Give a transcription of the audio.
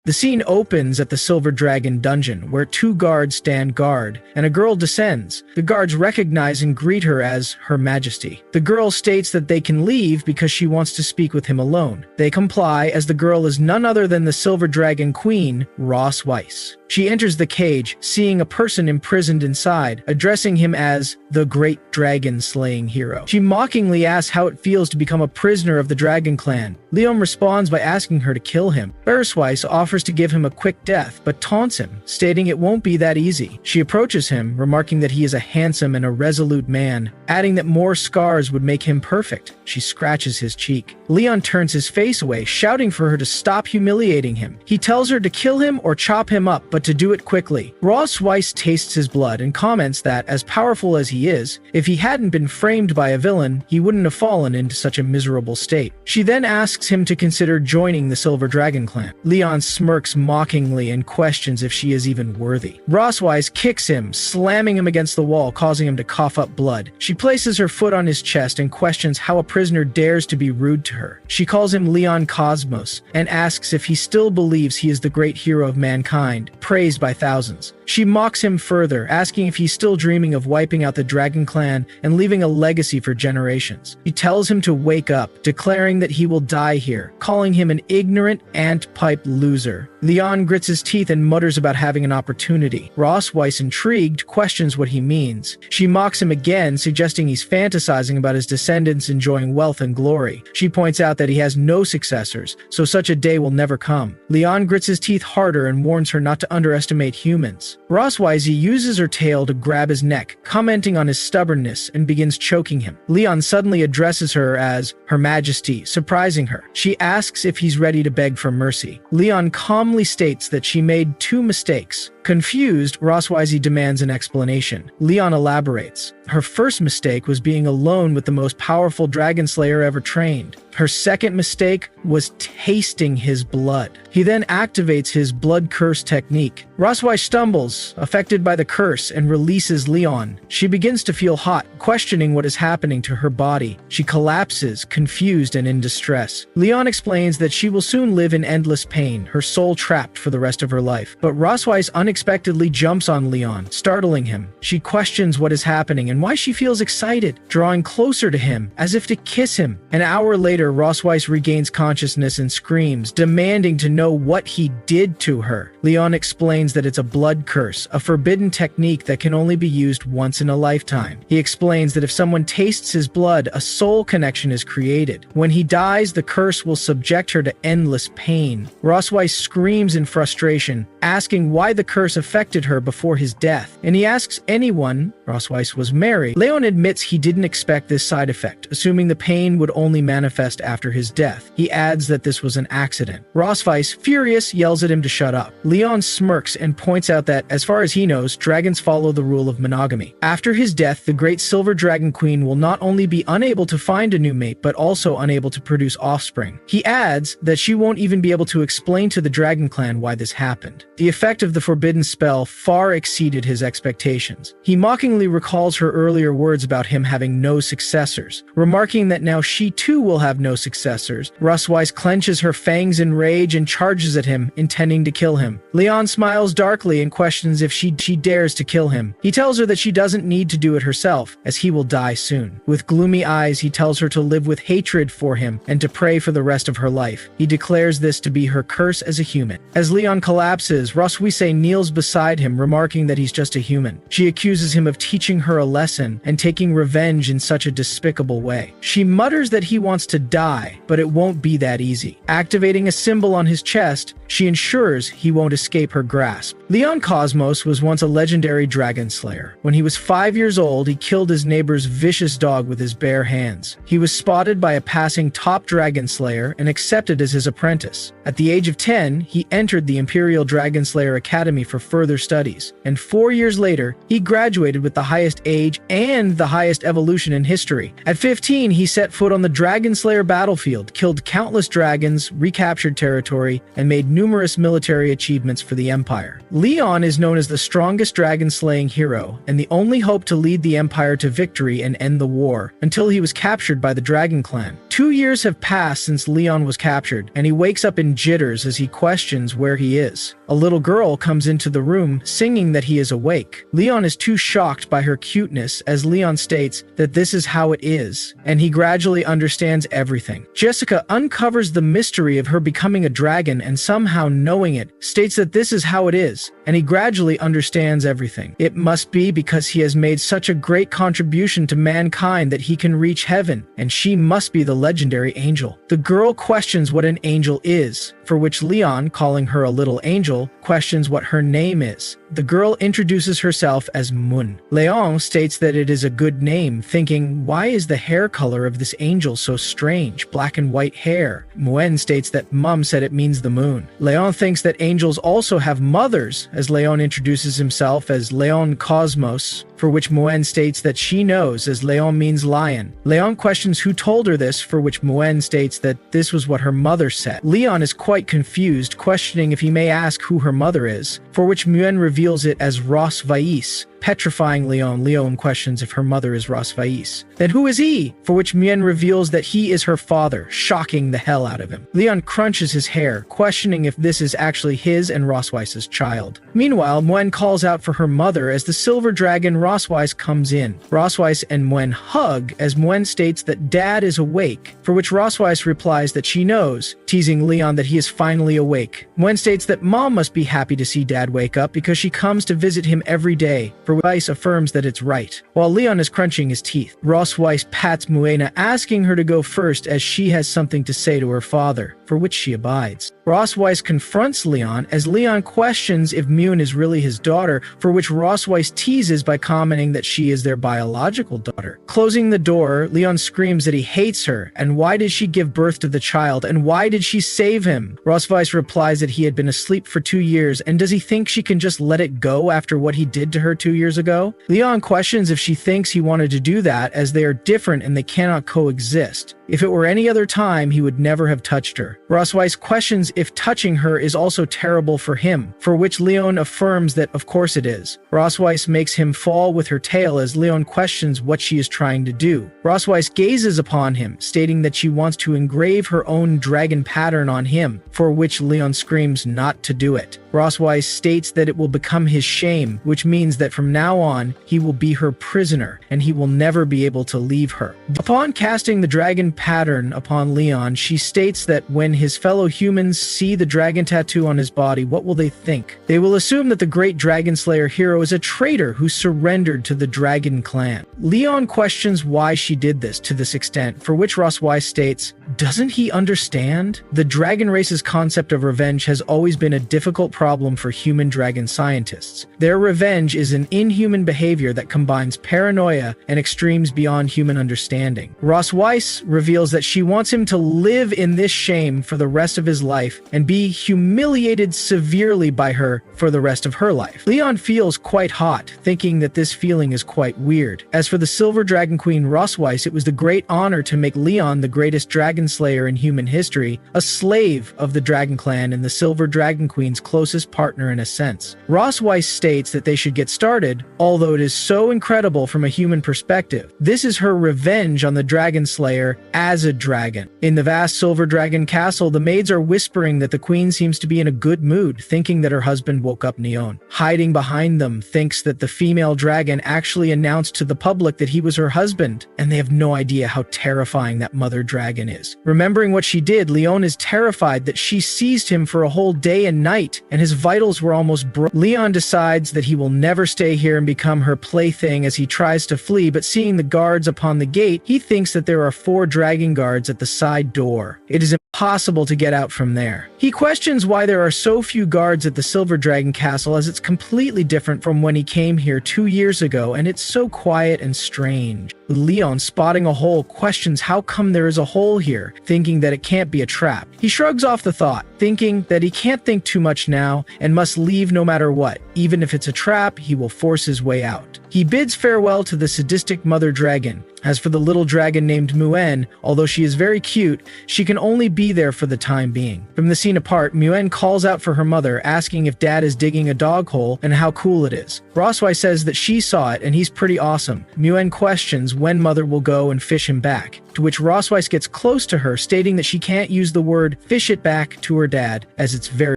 The scene opens at the Silver Dragon dungeon, where two guards stand guard, and a girl descends. The guards recognize and greet her as Her Majesty. The girl states that they can leave because she wants to speak with him alone. They comply, as the girl is none other than the Silver Dragon Queen, Ross Weiss. She enters the cage, seeing a person imprisoned inside, addressing him as the Great Dragon-Slaying Hero. She mockingly asks how it feels to become a prisoner of the Dragon Clan. Leon responds by asking her to kill him. Weiss offers to give him a quick death, but taunts him, stating it won't be that easy. She approaches him, remarking that he is a handsome and a resolute man, adding that more scars would make him perfect. She scratches his cheek. Leon turns his face away, shouting for her to stop humiliating him. He tells her to kill him or chop him up, but to do it quickly. Ross Weiss tastes his blood and comments that, as powerful as he is, if he hadn't been framed by a villain, he wouldn't have fallen into such a miserable state. She then asks him to consider joining the Silver Dragon Clan. Leon smirks mockingly and questions if she is even worthy. Ross Weiss kicks him, slamming him against the wall, causing him to cough up blood. She places her foot on his chest and questions how a prisoner dares to be rude to her. She calls him Leon Cosmos and asks if he still believes he is the great hero of mankind, praised by thousands. She mocks him further, asking if he's still dreaming of wiping out the Dragon Clan and leaving a legacy for generations. She tells him to wake up, declaring that he will die here, calling him an ignorant ant-pipe loser. Leon grits his teeth and mutters about having an opportunity. Ross Weiss, intrigued, questions what he means. She mocks him again, suggesting he's fantasizing about his descendants enjoying wealth and glory. She points out that he has no successors, so such a day will never come. Leon grits his teeth harder and warns her not to underestimate humans. Ross Weiss uses her tail to grab his neck, commenting on his stubbornness, and begins choking him. Leon suddenly addresses her as Her Majesty, surprising her. She asks if he's ready to beg for mercy. Leon calmly states that she made two mistakes. Confused, Ross Weiss demands an explanation. Leon elaborates. Her first mistake was being alone with the most powerful dragon slayer ever trained. Her second mistake was tasting his blood. He then activates his blood curse technique. Ross Weiss stumbles, affected by the curse, and releases Leon. She begins to feel hot, questioning what is happening to her body. She collapses, confused and in distress. Leon explains that she will soon live in endless pain, her soul trapped for the rest of her life. But Ross Weiss unexpectedly jumps on Leon, startling him. She questions what is happening and why she feels excited, drawing closer to him, as if to kiss him. An hour later, Ross Weiss regains consciousness and screams, demanding to know what he did to her. Leon explains that it's a blood curse, a forbidden technique that can only be used once in a lifetime. He explains that if someone tastes his blood, a soul connection is created. When he dies, the curse will subject her to endless pain. Ross Weiss screams in frustration, asking why the curse affected her before his death. And he asks anyone, Ross Weiss was married. Leon admits he didn't expect this side effect, assuming the pain would only manifest after his death. He adds that this was an accident. Ross Weiss, furious, yells at him to shut up. Leon smirks and points out that, as far as he knows, dragons follow the rule of monogamy. After his death, the Great Silver Dragon Queen will not only be unable to find a new mate, but also unable to produce offspring. He adds that she won't even be able to explain to the Dragon Clan why this happened. The effect of the forbidden spell far exceeded his expectations. He mockingly recalls her earlier words about him having no successors, remarking that now she too will have no successors. Ross Weiss clenches her fangs in rage and charges at him, intending to kill him. Leon smiles darkly and questions if she dares to kill him. He tells her that she doesn't need to do it herself, as he will die soon. With gloomy eyes, he tells her to live with hatred for him and to pray for the rest of her life. He declares this to be her curse as a human. As Leon collapses, Ross Weiss kneels beside him, remarking that he's just a human. She accuses him of teaching her a lesson and taking revenge in such a despicable way. She mutters that he wants to die, but it won't be that easy. Activating a symbol on his chest, she ensures he won't escape her grasp. Leon Cosmos was once a legendary dragon slayer. When he was 5 years old, he killed his neighbor's vicious dog with his bare hands. He was spotted by a passing top dragon slayer and accepted as his apprentice. At the age of 10, he entered the Imperial Dragon Slayer Academy for further studies, and 4 years later, he graduated with the highest age and the highest evolution in history. At 15, he set foot on the Dragon Slayer battlefield, killed countless dragons, recaptured territory, and made numerous military achievements for the Empire. Leon is known as the strongest dragon-slaying hero, and the only hope to lead the Empire to victory and end the war, until he was captured by the Dragon Clan. 2 years have passed since Leon was captured, and he wakes up in jitters as he questions where he is. A little girl comes into the room singing that he is awake. Leon is too shocked by her cuteness as Leon states that this is how it is, and he gradually understands everything. Jessica uncovers the mystery of her becoming a dragon and somehow knowing it, states that this is how it is, and he gradually understands everything. It must be because he has made such a great contribution to mankind that he can reach heaven, and she must be the legendary angel. The girl questions what an angel is, for which Leon, calling her a little angel, questions what her name is. The girl introduces herself as Moon. Leon states that it is a good name, thinking, why is the hair color of this angel so strange, black and white hair? Moon states that Mum said it means the moon. Leon thinks that angels also have mothers, as Leon introduces himself as Leon Cosmos, for which Moon states that she knows, as Leon means lion. Leon questions who told her this, for which Moon states that this was what her mother said. Leon is quite confused, questioning if he may ask who her mother is, for which Moon reveals it as Ross Vais, petrifying Leon. Leon questions if her mother is Ross Vais. Then who is he? For which Moon reveals that he is her father, shocking the hell out of him. Leon crunches his hair, questioning if this is actually his and Ross Weiss's child. Meanwhile, Moon calls out for her mother as the silver dragon Ross Weiss comes in. Ross Weiss and Moon hug as Moon states that Dad is awake, for which Ross Weiss replies that she knows, teasing Leon that he is finally awake. Moon states that Mom must be happy to see Dad wake up because she comes to visit him every day, for Weiss affirms that it's right. While Leon is crunching his teeth, Ross Weiss pats Muena, asking her to go first as she has something to say to her father, for which she abides. Ross Weiss confronts Leon as Leon questions if Moon is really his daughter, for which Ross Weiss teases by commenting that she is their biological daughter. Closing the door, Leon screams that he hates her, and why did she give birth to the child, and why did she save him? Ross Weiss replies that he had been asleep for 2 years, and does he think she can just let it go after what he did to her 2 years ago? Leon questions if she thinks he wanted to do that, as they are different and they cannot coexist. If it were any other time, he would never have touched her. Ross Weiss questions if touching her is also terrible for him, for which Leon affirms that of course it is. Ross Weiss makes him fall with her tail as Leon questions what she is trying to do. Ross Weiss gazes upon him, stating that she wants to engrave her own dragon pattern on him, for which Leon screams not to do it. Ross Weiss states that it will become his shame, which means that from now on, he will be her prisoner, and he will never be able to leave her. Upon casting the dragon pattern upon Leon, she states that when his fellow humans see the dragon tattoo on his body, what will they think? They will assume that the great dragon slayer hero is a traitor who surrendered to the dragon clan. Leon questions why she did this to this extent, for which Ross Weiss states, doesn't he understand? The dragon race's concept of revenge has always been a difficult problem for human dragon scientists. Their revenge is an inhuman behavior that combines paranoia and extremes beyond human understanding. Ross Weiss reveals that she wants him to live in this shame for the rest of his life and be humiliated severely by her for the rest of her life. Leon feels quite hot, thinking that this feeling is quite weird. As for the Silver Dragon Queen Ross Weiss, it was the great honor to make Leon the greatest dragon slayer in human history, a slave of the Dragon Clan and the Silver Dragon Queen's closest partner in a sense. Ross Weiss states that they should get started, although it is so incredible from a human perspective. This is her revenge on the Dragon Slayer as a dragon. In the vast Silver Dragon Castle, the maids are whispering that the queen seems to be in a good mood, thinking that her husband woke up Neon. Hiding behind them, thinks that the female dragon actually announced to the public that he was her husband, and they have no idea how terrifying that mother dragon is. Remembering what she did, Leon is terrified that she seized him for a whole day and night, and his vitals were almost broken. Leon decides that he will never stay here and become her plaything as he tries to flee, but seeing the guards upon the gate, he thinks that there are 4 dragon guards at the side door. It is impossible to get out from there. He questions why there are so few guards at the Silver Dragon Castle, as it's completely different from when he came here 2 years ago, and it's so quiet and strange. Leon, spotting a hole, questions how come there is a hole here, thinking that it can't be a trap. He shrugs off the thought, thinking that he can't think too much now and must leave no matter what. Even if it's a trap, he will force his way out. He bids farewell to the sadistic mother dragon. As for the little dragon named Muen, although she is very cute, she can only be there for the time being. From the scene apart, Muen calls out for her mother, asking if dad is digging a dog hole and how cool it is. Roswai says that she saw it and he's pretty awesome. Muen questions when mother will go and fish him back, to which Rosweiss gets close to her, stating that she can't use the word fish it back to her dad, as it's very